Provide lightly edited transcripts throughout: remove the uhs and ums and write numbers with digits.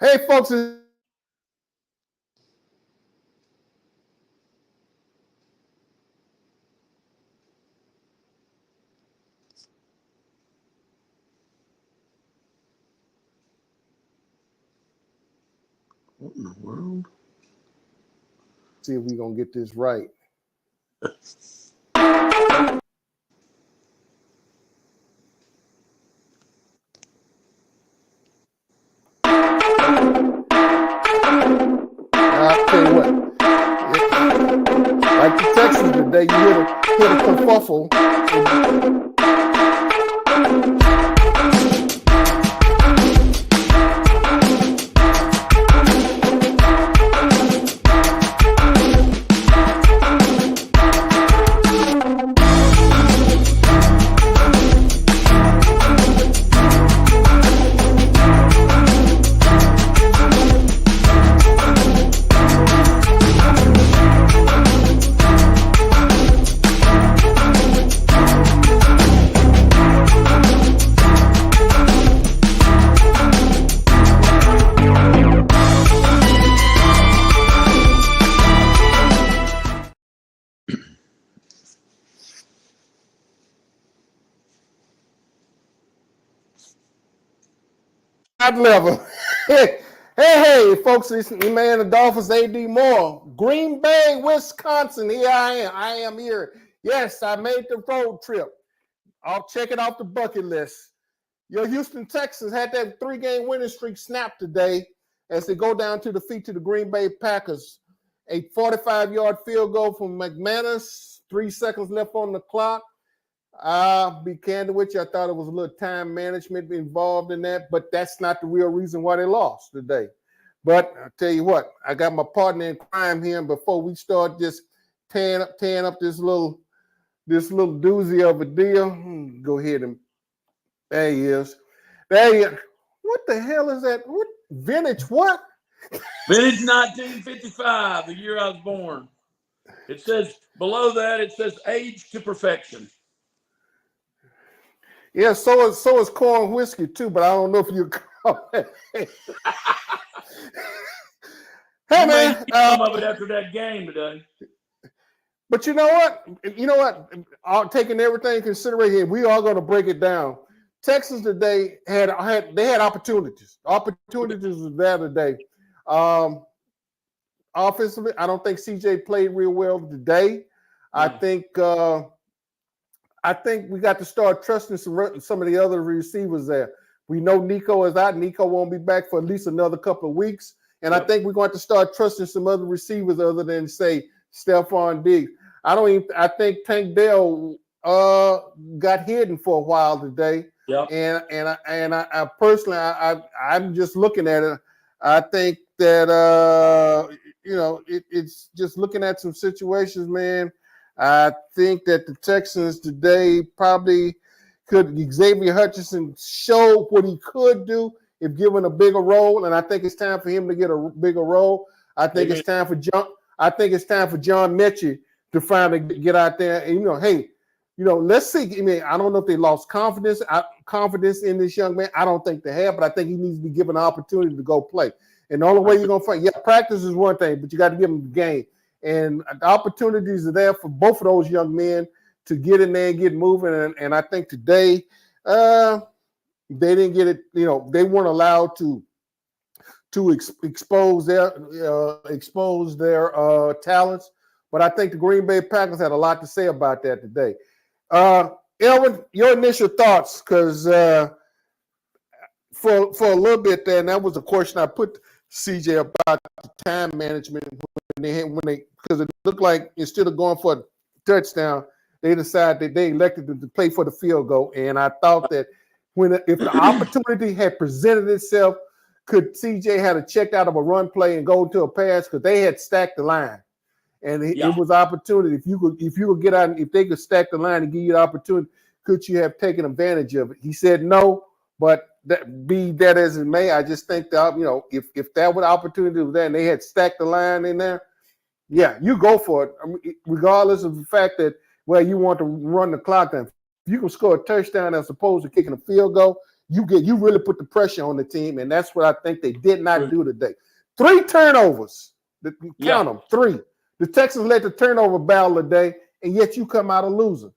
Hey, folks. What in the world? See if we're going to get this right. I'll tell you what. Like the Texans today, you hit a kerfuffle. Level. Hey, folks, it's me, man, the Dolphins, AD Moore. Green Bay, Wisconsin. Here I am. I am here. Yes, I made the road trip. I'll check it off the bucket list. Your Houston Texans had that 3-game winning streak snapped today as they go down to defeat to the Green Bay Packers. A 45-yard field goal from McManus, 3 seconds left on the clock. I'll be candid with you. I thought it was a little time management involved in that, but that's not the real reason why they lost today. But I'll tell you what, I got my partner in crime here, and before we start just tearing up this little doozy of a deal, go ahead and there he is. There he is. What the hell is that? What vintage? What? Vintage 1955, the year I was born. It says below that. It says age to perfection. Yeah, so is corn whiskey too, but I don't know if you call it. Hey man, some of it after that game today. But you know what? Taking everything in consideration, we are going to break it down. Texas today had opportunities. Opportunities was there today. Offensively, I don't think CJ played real well today. Yeah. I think we got to start trusting some of the other receivers there. We know Nico is out. Nico won't be back for at least another couple of weeks. And I think we're going to start trusting some other receivers other than, say, Stephon Diggs. I think Tank Dell got hidden for a while today. Yep. And I personally, I'm just looking at it. I think that, it's just looking at some situations, man. I think that the Texans today probably could. Xavier Hutchinson showed what he could do if given a bigger role, and I think it's time for him to get a bigger role. I think it's time for John Mechie to finally get out there and let's see. I mean, I don't know if they lost confidence in this young man. I don't think they have, but I think he needs to be given an opportunity to go play. And the only way you're gonna fight, practice is one thing, but you got to give him the game. And the opportunities are there for both of those young men to get in there and get moving. And I think today they didn't get it. They weren't allowed to expose their talents. But I think the Green Bay Packers had a lot to say about that today. Elvin, your initial thoughts, because for a little bit there, and that was a question I put to CJ about the time management when they because it looked like instead of going for a touchdown, they decided that they elected to play for the field goal. And I thought that if the opportunity had presented itself, could CJ had a check out of a run play and go to a pass because they had stacked the line. And it was opportunity. If you could get out, if they could stack the line and give you the opportunity, could you have taken advantage of it? He said no, but be that as it may, I just think that if that was opportunity was there and they had stacked the line in there, yeah, you go for it. I mean, regardless of the fact that you want to run the clock down. If you can score a touchdown as opposed to kicking a field goal, you really put the pressure on the team, and that's what I think they did not do today. 3 turnovers. Count them, 3. The Texans led the turnover battle today, and yet you come out a loser.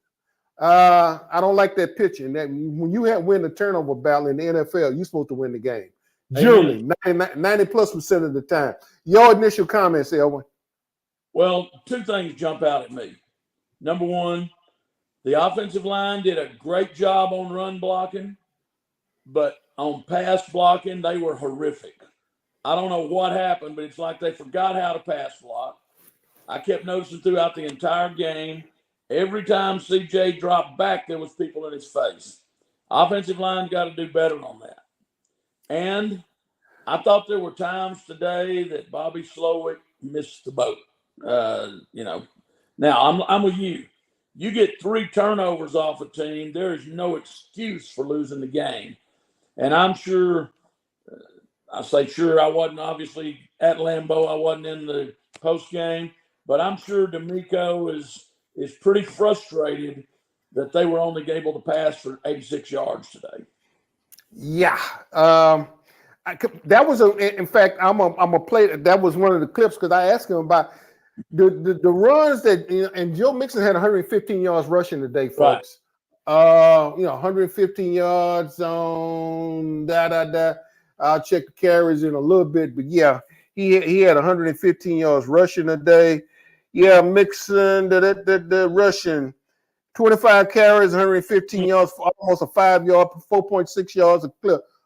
I don't like that picture. And that when you win the turnover battle in the NFL, you're supposed to win the game. Generally, 90+% of the time. Your initial comments, Elwin. Well, 2 things jump out at me. Number one, the offensive line did a great job on run blocking, but on pass blocking, they were horrific. I don't know what happened, but it's like they forgot how to pass block. I kept noticing throughout the entire game, every time CJ dropped back, there was people in his face. Offensive line got to do better on that. And I thought there were times today that Bobby Slowick missed the boat. Now I'm with you. You get 3 turnovers off a team, there is no excuse for losing the game. And I'm sure, I say sure, I wasn't obviously at LAMBEAU. I wasn't in the post game. But I'm sure D'Amico is pretty frustrated that they were only able to pass for 86 yards today. Yeah, that was in fact, I'm a play. That was one of the clips because I asked him about the runs that and Joe Mixon had 115 yards rushing today, folks. Right. 115 yards on I'll check the carries in a little bit, but yeah, he had 115 yards rushing today. Yeah, Mixon, the rushing, 25 carries, 115 yards, almost a 5-yard, 4.6 yards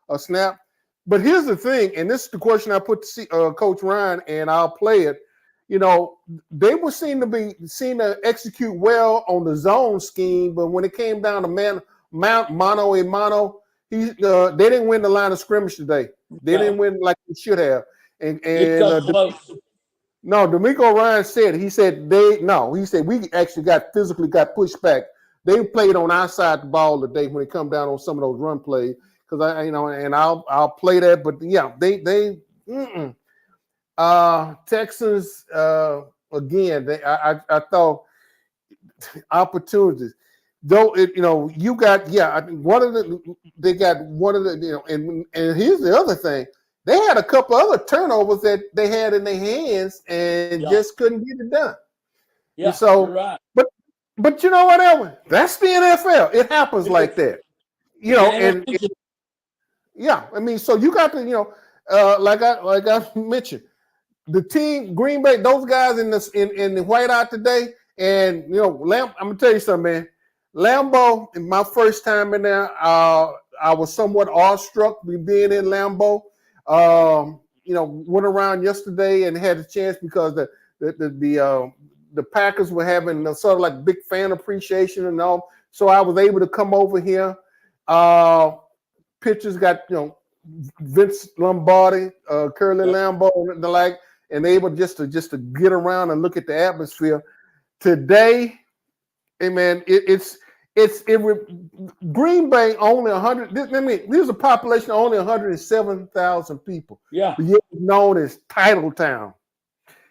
a snap. But here's the thing, and this is the question I put to Coach Ryan, and I'll play it. They were seen to execute well on the zone scheme, but when it came down to mano a mano, they didn't win the line of scrimmage today. They didn't win like they should have. No, D'Amico Ryan said we actually physically got pushed back. They played on our side of the ball today when it come down on some of those run plays. Because I'll play that, but yeah, Texans again. I thought opportunities. Though you got I think they got one of the and here's the other thing. They had a couple other turnovers that they had in their hands and just couldn't get it done. Yeah, so you're right. But you know what, Elwin? That's the NFL. It happens like that. I mean, so you got to like I mentioned, the team Green Bay, those guys in the whiteout today, and I'm gonna tell you something, man. LAMBEAU, in my first time in there, I was somewhat awestruck with being in LAMBEAU. Went around yesterday and had a chance because the Packers were having sort of like big fan appreciation and all. So I was able to come over here. Pictures got Vince Lombardi, Curly Lambeau, and the like, and able just to get around and look at the atmosphere today. Hey man, Green Bay only 100. There's a population of only 107,000 people. Yeah, but yet known as Title Town.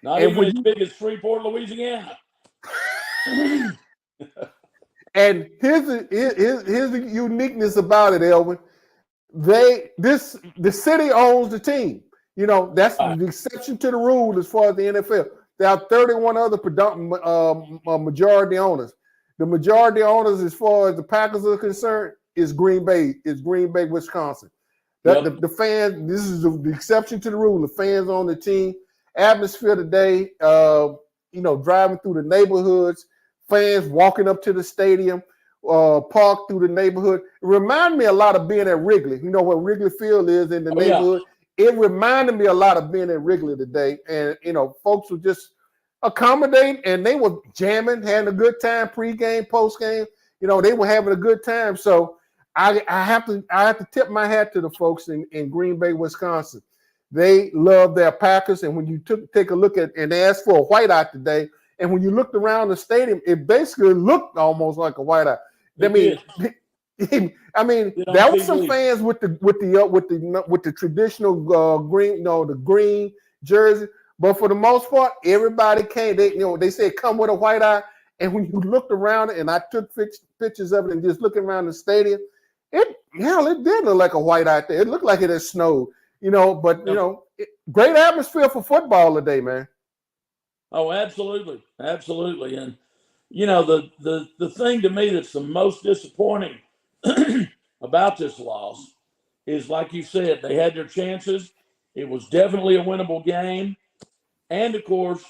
Not even as big as Freeport, Louisiana. And here's the uniqueness about it, Elvin. The city owns the team. That's the exception to the rule as far as the NFL. There are 31 other majority owners. The majority owners, as far as the Packers are concerned, is Green Bay. Is Green Bay, Wisconsin. The fans. This is the exception to the rule. The fans on the team. Atmosphere today. Driving through the neighborhoods, fans walking up to the stadium. park through the neighborhood. It reminded me a lot of being at Wrigley. You know what Wrigley Field is in the neighborhood? Yeah. It reminded me a lot of being at Wrigley today. And, folks were just accommodating, and they were jamming, having a good time, pregame, postgame. They were having a good time. So I have to tip my hat to the folks in Green Bay, Wisconsin. They love their Packers. And when you take a look at, and they asked for a whiteout today, and when you looked around the stadium, it basically looked almost like a whiteout. I mean, there were some fans with the traditional green, the green jersey, but for the most part, everybody came. They said come with a whiteout, and when you looked around it, and I took pictures of it, and just looking around the stadium, it did look like a whiteout there. It looked like it had snowed, great atmosphere for football today, man. Oh, absolutely. Absolutely. And, the thing to me that's the most disappointing about this loss is, like you said, they had their chances. It was definitely a winnable game. And, of course,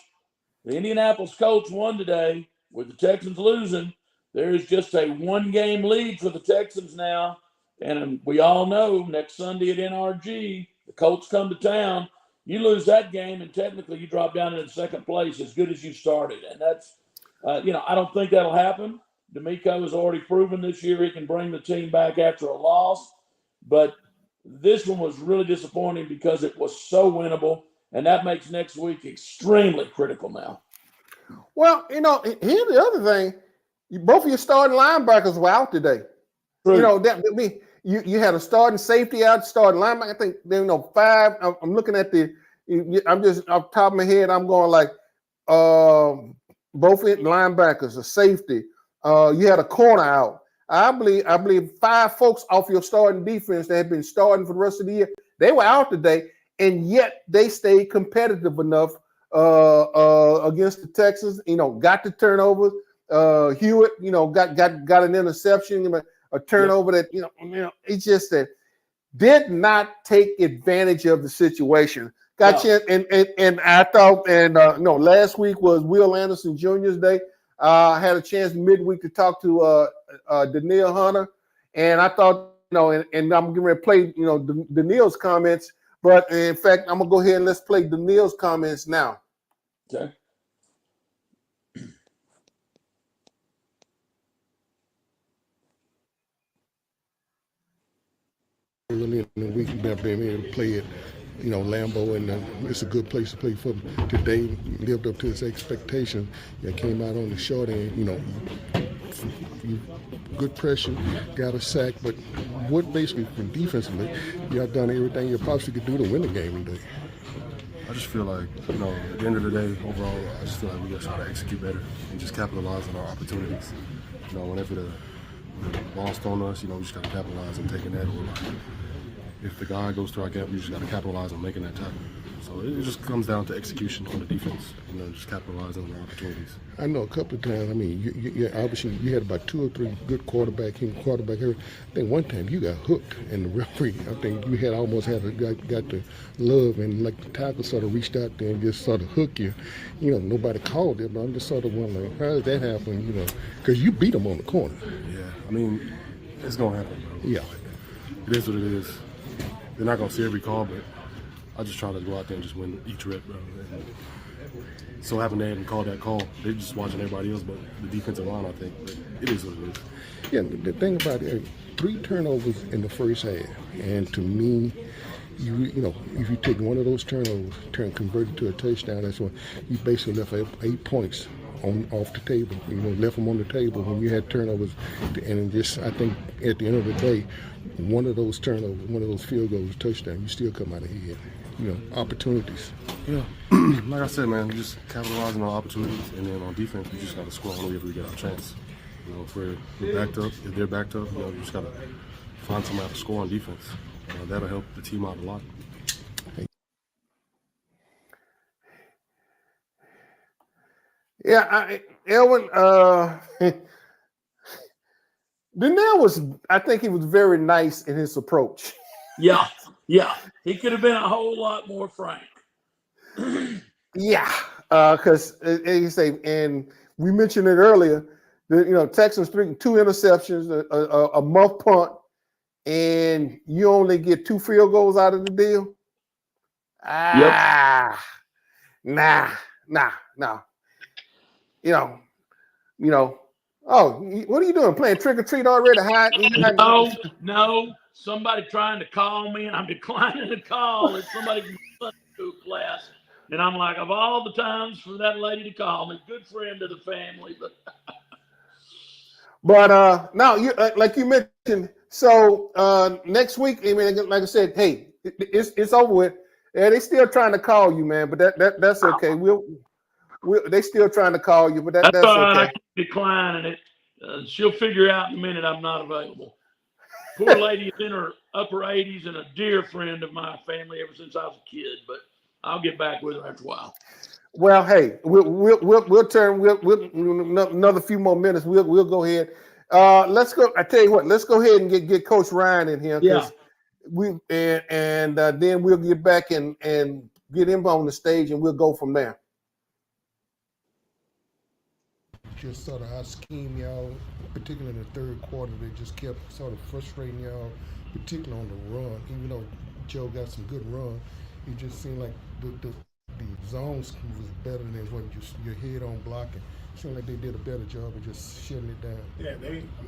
the Indianapolis Colts won today with the Texans losing. There is just a one-game lead for the Texans now. And we all know next Sunday at NRG, the Colts come to town. You lose that game, and technically you drop down into second place as good as you started. And that's, I don't think that'll happen. D'Amico has already proven this year he can bring the team back after a loss. But this one was really disappointing because it was so winnable, and that makes next week extremely critical now. Well, here's the other thing. Both of your starting linebackers were out today. True. You had a starting safety out, starting linebacker. I think 5. I'm looking at I'm just off the top of my head. I'm going like both linebackers, a safety. You had a corner out. I believe 5 folks off your starting defense that had been starting for the rest of the year. They were out today, and yet they stayed competitive enough against the Texans. Got the turnovers. Hewitt, got an interception. A turnover that it's just that did not take advantage of the situation. And I thought, last week was Will Anderson Jr.'s day. I had a chance midweek to talk to Danielle Hunter, and I thought, and I'm getting ready to play, Danielle's comments. But in fact, I'm gonna go ahead and let's play Danielle's comments now. Okay. Really, in the week we've been able to play at, LAMBEAU, and it's a good place to play football. Today, lived up to its expectation. Came out on the short end, good pressure, got a sack, but what basically defensively, y'all done everything you possibly could do to win the game today. I just feel like, at the end of the day, overall, I just feel like we got to try to execute better and just capitalize on our opportunities. Whenever the ball's thrown us, we just got to capitalize on taking that. Or if the guy goes through our gap, we just got to capitalize on making that tackle. So it just comes down to execution on the defense, just capitalizing on our opportunities. I know a couple of times, you obviously you had about 2 or 3 good quarterback here. I think one time you got hooked, and the referee, I think you almost got the love, and like the tackle sort of reached out there and just sort of hook you. Nobody called it, but I'm just sort of wondering, how did that happen, because you beat them on the corner. Yeah, it's going to happen, bro. Yeah. It is what it is. They're not going to see every call, but I just try to go out there and just win each rep, bro. And so happened they hadn't called that call. They're just watching everybody else, but the defensive line, I think. But it is what it is. Yeah, the thing about it, 3 turnovers in the first half, and to me, if you take one of those turnovers, convert it to a touchdown, that's what you basically left 8 points off the table. Left them on the table when you had turnovers, and just I think at the end of the day, one of those turnovers, one of those field goals, touchdown, you still come out ahead. Opportunities. Yeah, like I said, man, just capitalizing on opportunities, and then on defense, we just got to score whenever we get our chance. If we're backed up, if they're backed up, we just got to find somebody to score on defense. That'll help the team out a lot. Yeah, Elwin, Danielle I think he was very nice in his approach. Yeah. He could have been a whole lot more frank. Yeah, because you say, and we mentioned it earlier, Texans threw 2 interceptions, a muff punt, and you only get 2 field goals out of the deal. Nah. Oh, what are you doing? Playing trick or treat already? No. Somebody trying to call me, and I'm declining the call. It's somebody from Sunday school class, and I'm like, of all the times for that lady to call me, good friend of the family, but. But now, you like you mentioned. So next week, I mean, like I said, hey, it's over with. Yeah, they still trying to call you, man. But that's okay. They still trying to call you, but that's all right. okay. I keep declining it. She'll figure out in a minute I'm not available. Poor lady is in her upper 80s and a dear friend of my family ever since I was a kid. But I'll get back with her after a while. Well, hey, we'll turn. We'll another few more minutes. We'll go ahead. Let's go. I tell you what. Let's go ahead and get Coach Ryan in here. Yeah. And then we'll get back and get him on the stage, and we'll go from there. Just sort of our scheme, y'all, particularly in the third quarter, they just kept sort of frustrating y'all, particularly on the run. Even though Joe got some good run, it just seemed like the zones was better than what your head on blocking. It seemed like they did a better job of just shutting it down. Yeah,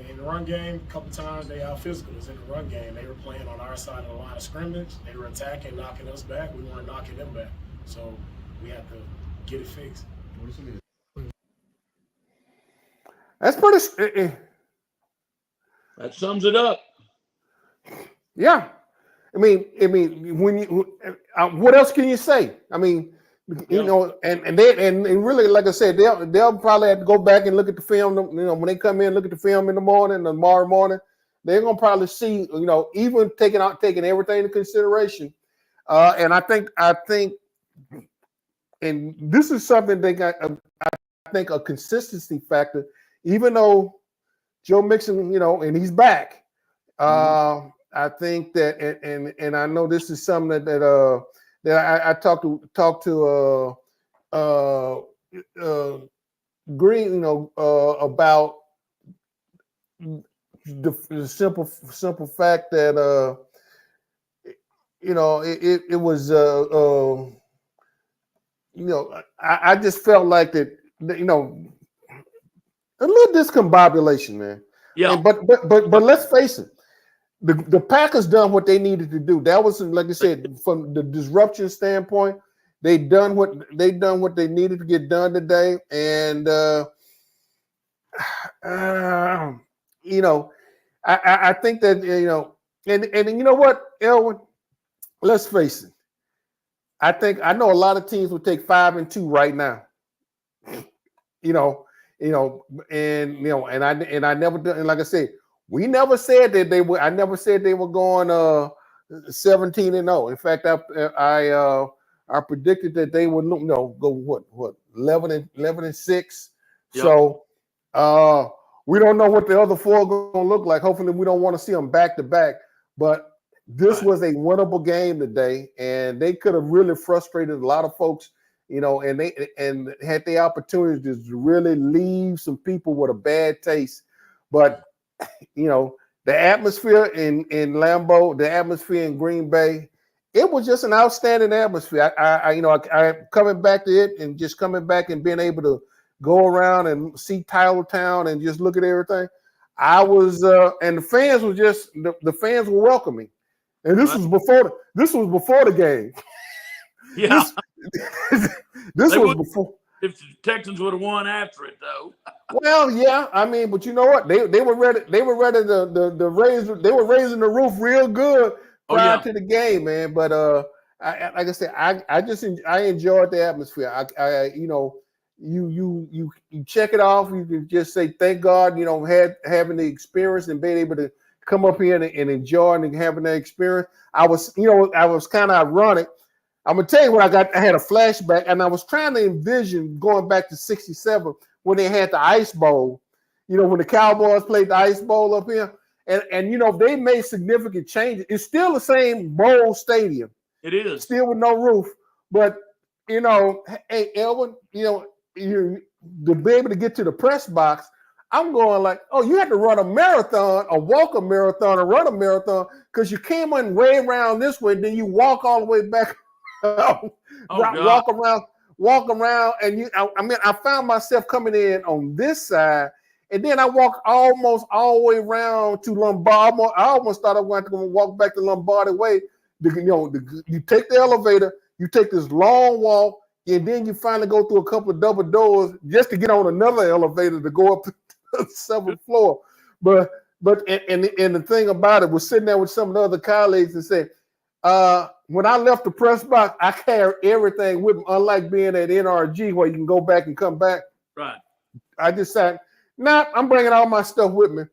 in the run game, a couple times they out physical us in the run game. They were playing on our side of the line of scrimmage. They were attacking, knocking us back. We weren't knocking them back. So we had to get it fixed. That's pretty. That sums it up. Yeah, I mean, when you, what else can you say? I mean, and really, like I said, they'll probably have to go back and look at the film. When they come in, look at the film in the morning, tomorrow morning, they're gonna probably see, even taking everything into consideration. And I think, and this is something they got. I think a consistency factor. Even though Joe Mixon, and he's back, I think that, and I know this is something that I talked to Green, about the simple fact that it was I just felt like that, a little discombobulation, man. Yeah. But let's face it, the Packers done what they needed to do. That was, like I said, from the disruption standpoint, they done what they needed to get done today. And I think that and you know what, Elwin, let's face it. I know a lot of teams would take 5-2 right now. And I never done, and like I said, we never said that they were. I never said they were going 17-0. In fact, I predicted that they would go what 11-6. Yep. So we don't know what the other 4 are going to look like. Hopefully, we don't want to see them back to back. But this was a winnable game today, and they could have really frustrated a lot of folks. And they had the opportunity to really leave some people with a bad taste. But the atmosphere in LAMBEAU, the atmosphere in Green Bay, it was just an outstanding atmosphere. I coming back to it and just coming back and being able to go around and see Tylertown and just look at everything. I was and the fans were just the fans were welcoming. And this was before the game. Yeah. This was before. If the Texans would have won after it, though. Well, yeah, I mean, but you know what? They were ready. They were ready to raise. They were raising the roof real good prior to the game, man. But like I said, I enjoyed the atmosphere. You check it off. You can just say thank God. Having the experience and being able to come up here and enjoy and having that experience. I was kind of ironic. I'm gonna tell you what I had a flashback, and I was trying to envision going back to '67 when they had the Ice Bowl. When the Cowboys played the Ice Bowl up here, and they made significant changes. It's still the same bowl stadium. It is still with no roof, but hey, Elwin, you to be able to get to the press box. I'm going like, oh, you had to run a marathon, or walk a marathon, or run a marathon, because you came in way around this way, then you walk all the way back, walk around, and I found myself coming in on this side, and then I walked almost all the way around to Lombard. I almost thought I was going to walk back the Lombardi way. You take the elevator, you take this long walk, and then you finally go through a couple of double doors just to get on another elevator to go up to the 7th floor. But the thing about it was sitting there with some of the other colleagues and said, when I left the press box, I carried everything with me, unlike being at NRG where you can go back and come back. Right. I just said, I'm bringing all my stuff with me.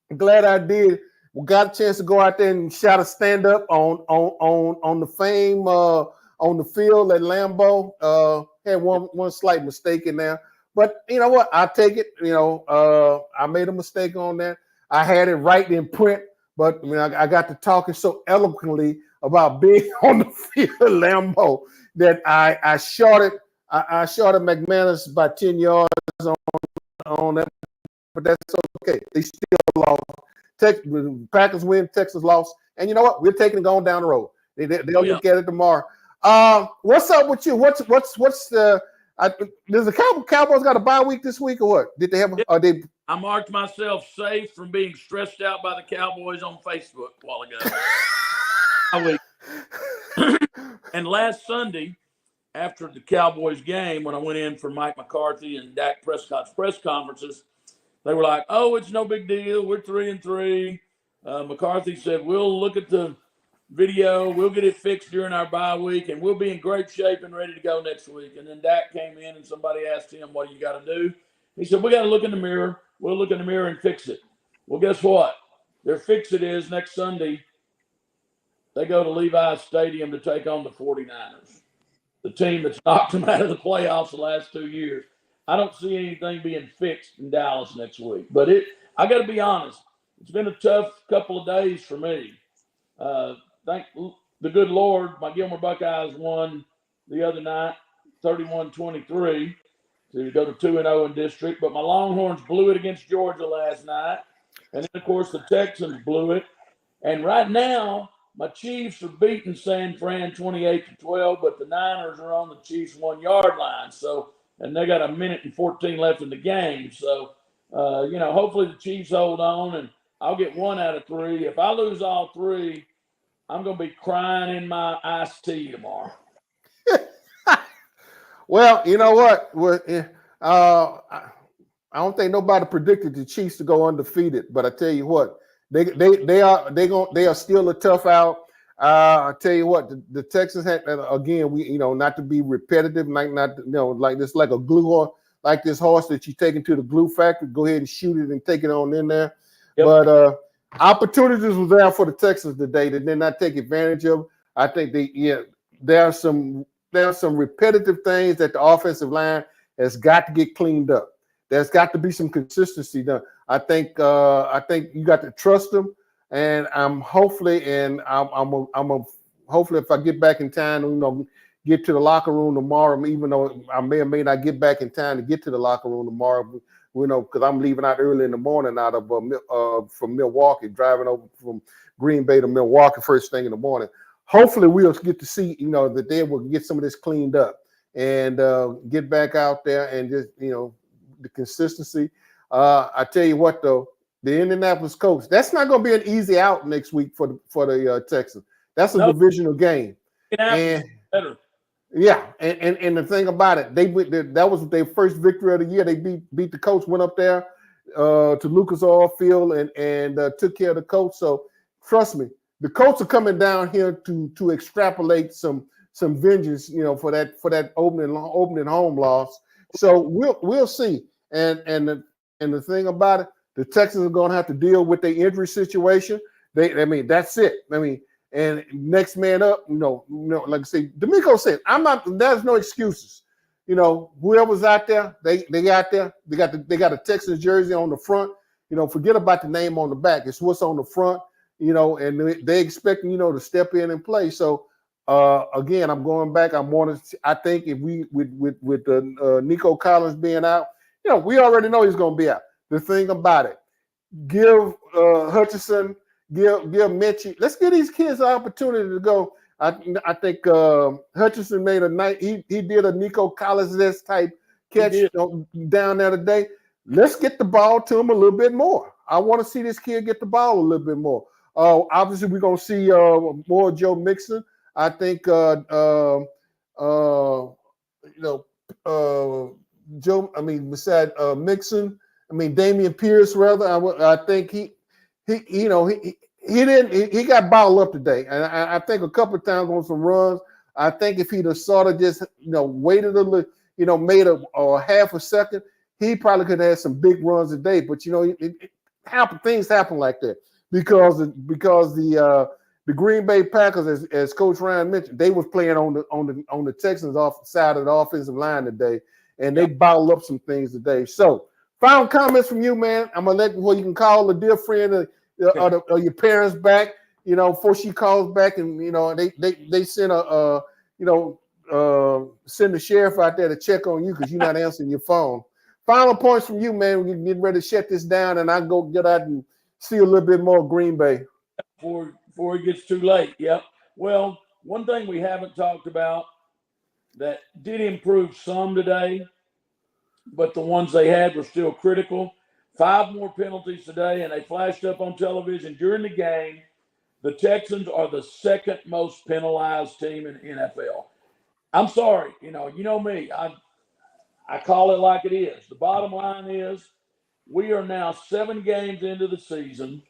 I'm glad I did. We got a chance to go out there and shout a stand up on the fame on the field at LAMBEAU. Had one slight mistake in there, but you know what? I take it. I made a mistake on that. I had it right in print, but I got to talking so eloquently about being on the field at LAMBEAU that I shorted McManus by 10 yards on that, but that's okay. They still lost. Packers win, Texas lost, and you know what? We're taking it going down the road. They'll look at it tomorrow. What's up with you? What's the? Does the Cowboys got a bye week this week or what? Did they have? I marked myself safe from being stressed out by the Cowboys on Facebook a while ago. And last Sunday, after the Cowboys game, when I went in for Mike McCarthy and Dak Prescott's press conferences, they were like, "Oh, it's no big deal. We're 3-3." McCarthy said, "We'll look at the video. We'll get it fixed during our bye week, and we'll be in great shape and ready to go next week." And then Dak came in, and somebody asked him, "What do you got to do?" He said, "We got to look in the mirror. We'll look in the mirror and fix it." Well, guess what? Their fix-it is next Sunday, they go to Levi's Stadium to take on the 49ers, the team that's knocked them out of the playoffs the last 2 years. I don't see anything being fixed in Dallas next week. But I got to be honest, it's been a tough couple of days for me. Thank the good Lord, my Gilmer Buckeyes won the other night, 31-23, to go to 2-0 in district. But my Longhorns blew it against Georgia last night. And then, of course, the Texans blew it. And right now, my Chiefs are beating San Fran 28-12, but the Niners are on the Chiefs' 1 yard line. And they got 1:14 left in the game. So, hopefully the Chiefs hold on, and I'll get 1 out of 3. If I lose all 3, I'm going to be crying in my iced tea tomorrow. Well, you know what? I don't think nobody predicted the Chiefs to go undefeated, but I tell you what, they are still a tough out. I tell you what, the Texans had again. Not to be repetitive, like this, like a glue horse, like this horse that you take into the glue factory. Go ahead and shoot it and take it on in there. Yep. But opportunities were there for the Texans today that did not take advantage of. I think there are some repetitive things that the offensive line has got to get cleaned up. There's got to be some consistency done. I think you got to trust them. And hopefully if I get back in time, get to the locker room tomorrow, even though I may or may not get back in time to get to the locker room tomorrow, because I'm leaving out early in the morning out of from Milwaukee, driving over from Green Bay to Milwaukee first thing in the morning. Hopefully we'll get to see, that they will get some of this cleaned up and get back out there and just, the consistency. I tell you what, though, the Indianapolis Colts, that's not going to be an easy out next week for the Texans. That's a divisional game. And better. Yeah, and the thing about it, that was their first victory of the year. They beat the Colts, went up there to Lucas Oil Field and took care of the Colts. So trust me, the Colts are coming down here to extrapolate some vengeance, for that opening home loss. So we'll see. And the thing about it, the Texans are going to have to deal with their injury situation. That's it. And next man up, like I say, D'Amico said, there's no excuses. Whoever's out there, they got there. They got a Texans jersey on the front. Forget about the name on the back. It's what's on the front, and they expecting, to step in and play. So again, I'm going back. I think if we with Nico Collins being out, we already know he's going to be out. the thing about it, give Hutchinson, give Mitchie. Let's give these kids an opportunity to go. I think Hutchinson made a night. He did a Nico Collins type catch down there today. Let's get the ball to him a little bit more. I want to see this kid get the ball a little bit more. Obviously, we're gonna see more Joe Mixon. I think Joe. I mean, besides Mixon, I mean Damian Pierce. Rather, I think he got bottled up today, and I think a couple of times on some runs. I think if he'd have sort of just waited a little, made a half a second, he probably could have had some big runs today. But things happen like that because the Green Bay Packers, as Coach Ryan mentioned, they was playing on the Texans off side of the offensive line today, and they bottled up some things today. So, final comments from you, man. I'm gonna let you can call a dear friend or your parents back, before she calls back, and they send send the sheriff out there to check on you because you're not answering your phone. Final points from you, man. We're getting ready to shut this down, and I go get out and see a little bit more Green Bay before it gets too late. Yep. Well, one thing we haven't talked about that did improve some today, but the ones they had were still critical. 5 more penalties today, and they flashed up on television during the game. The Texans are the second most penalized team in the NFL. I'm sorry, you know me. I call it like it is. The bottom line is we are now 7 games into the season,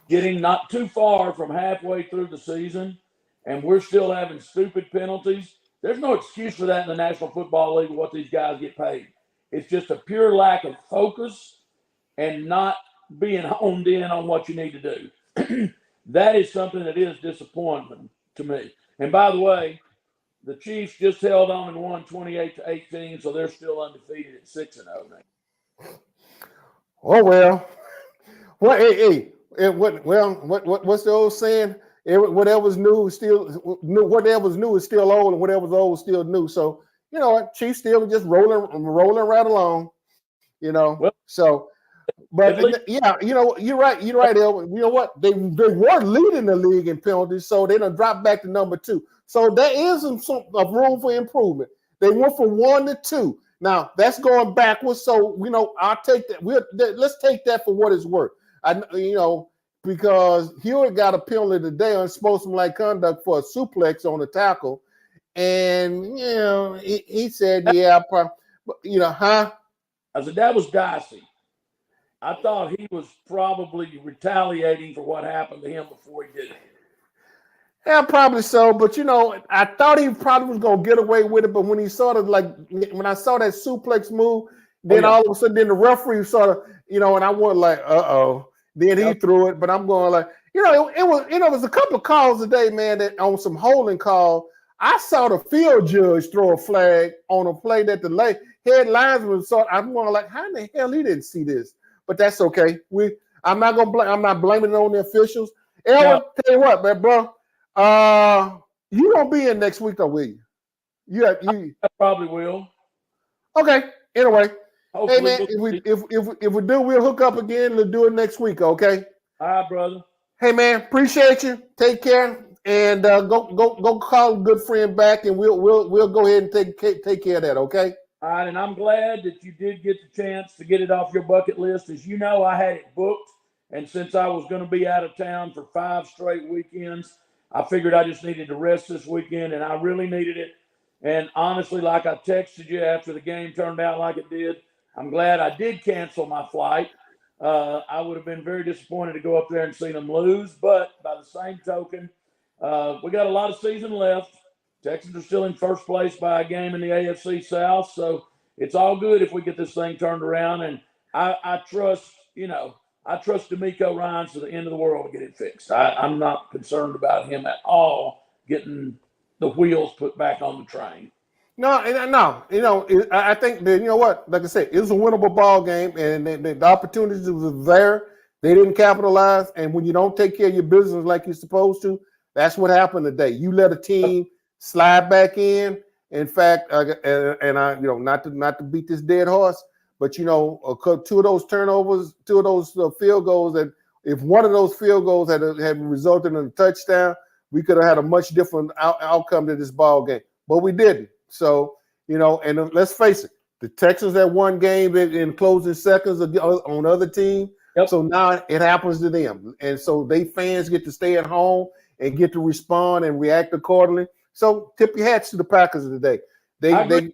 getting not too far from halfway through the season, and we're still having stupid penalties. There's no excuse for that in the National Football League, what these guys get paid. It's just a pure lack of focus and not being honed in on what you need to do. That is something that is disappointing to me. And by the way, the Chiefs just held on and won 28-18, so they're still undefeated at 6-0 now. Oh well. Well, what's the old saying? Whatever's new is still old, and whatever's old is still new. So Chiefs still just rolling right along. So. But yeah, you're right, Elvin. You know what? They were leading the league in penalties, so they done dropped back to number 2. So there is some room for improvement. They went from 1 to 2. Now that's going backwards. So I'll take that. Let's take that for what it's worth. Because Hewitt got a penalty today, unsportsmanlike conduct for a suplex on the tackle, and he said, "Yeah, I said that was dicey. I thought he was probably retaliating for what happened to him before he did it." Yeah, probably so. But I thought he probably was gonna get away with it. But when he sort of when I saw that suplex move, then all of a sudden, then the referee sort of, and I went like, uh-oh. Then he threw it. But I'm going like, it was a couple of calls today, man, that on some holding call. I saw the field judge throw a flag on a play that the head linesman saw. I'm going like, how in the hell he didn't see this? But that's okay. I'm not blaming it on the officials. Aaron, tell you what, man, bro. You gonna be in next week, though, will you? I probably will. Okay. Anyway, hopefully, hey man, if we do, we'll hook up again. We'll do it next week. Okay. All right, brother. Hey man, appreciate you. Take care, and go call a good friend back, and we'll go ahead and take care of that. Okay. All right, and I'm glad that you did get the chance to get it off your bucket list. As you know, I had it booked, and since I was going to be out of town for 5 straight weekends, I figured I just needed to rest this weekend, and I really needed it. And honestly, like I texted you after the game turned out like it did, I'm glad I did cancel my flight. I would have been very disappointed to go up there and see them lose, but by the same token, we got a lot of season left. Texans are still in first place by a game in the AFC South, so it's all good if we get this thing turned around. And I trust, I trust D'Amico Ryans to the end of the world to get it fixed. I'm not concerned about him at all getting the wheels put back on the train. No. I think that like I said, it was a winnable ball game, and the opportunities were there. They didn't capitalize, and when you don't take care of your business like you're supposed to, that's what happened today. You let a team slide back in. In fact, and I, not to beat this dead horse, But you know, two of those turnovers, two of those field goals, that if one of those field goals had resulted in a touchdown, we could have had a much different outcome to this ball game. But we didn't. So, you know, and let's face it, the Texans had one game in closing seconds on other team. Yep. So now it happens to them. And so they fans get to stay at home and get to respond and react accordingly. So tip your hats to the Packers today. They earned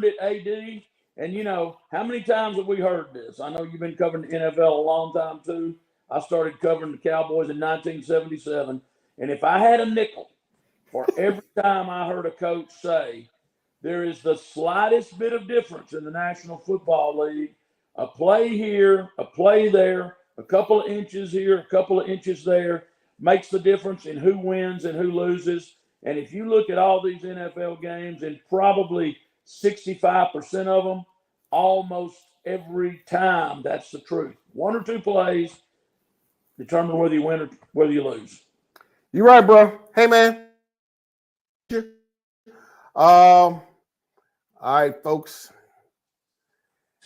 it, AD. And, you know, how many times have we heard this? I know you've been covering the NFL a long time, too. I started covering the Cowboys in 1977. And if I had a nickel for every time I heard a coach say there is the slightest bit of difference in the National Football League, a play here, a play there, a couple of inches here, a couple of inches there, makes the difference in who wins and who loses. And if you look at all these NFL games, and probably 65% of them, almost every time, that's the truth. One or two plays determine whether you win or whether you lose. You're right, bro. Hey, man. All right, folks.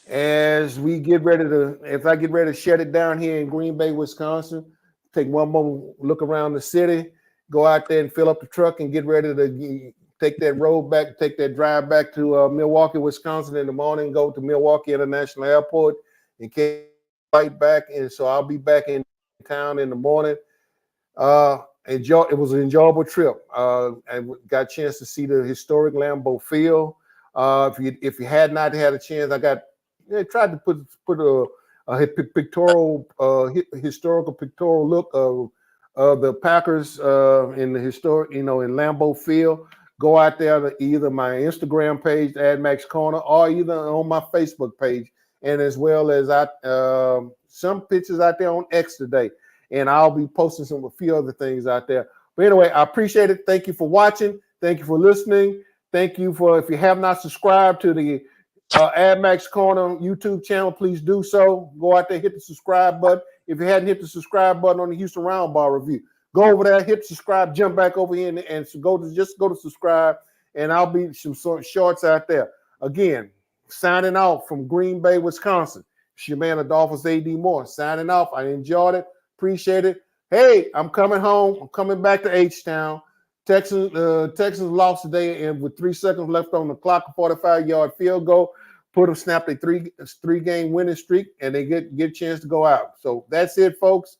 As I get ready to shut it down here in Green Bay, Wisconsin, take one more look around the city, go out there and fill up the truck and get ready to take that drive back to Milwaukee, Wisconsin in the morning, go to Milwaukee International Airport and get right back. And so I'll be back in town in the morning. It was an enjoyable trip. I got a chance to see the historic LAMBEAU Field. If you had not had a chance, I tried to put a pictorial, historical pictorial look of the Packers in the historic, in LAMBEAU Field. Go out there to either my Instagram page, AdMax Corner, or either on my Facebook page, and as well as some pictures out there on X today. And I'll be posting a few other things out there. But anyway, I appreciate it. Thank you for watching. Thank you for listening. Thank you for, if you have not subscribed to the AdMax Corner YouTube channel, please do so. Go out there, hit the subscribe button. If you hadn't hit the subscribe button on the Houston Roundball Review, go over there, hit subscribe, jump back over here, and go to subscribe, and I'll be some shorts out there. Again, signing off from Green Bay, Wisconsin. It's your man, Adolphus A.D. Moore, signing off. I enjoyed it. Appreciate it. Hey, I'm coming home. I'm coming back to H-Town. Texans lost today, and with 3 seconds left on the clock, a 45-yard field goal, snapped a three-game winning streak, and they get a chance to go out. So that's it, folks.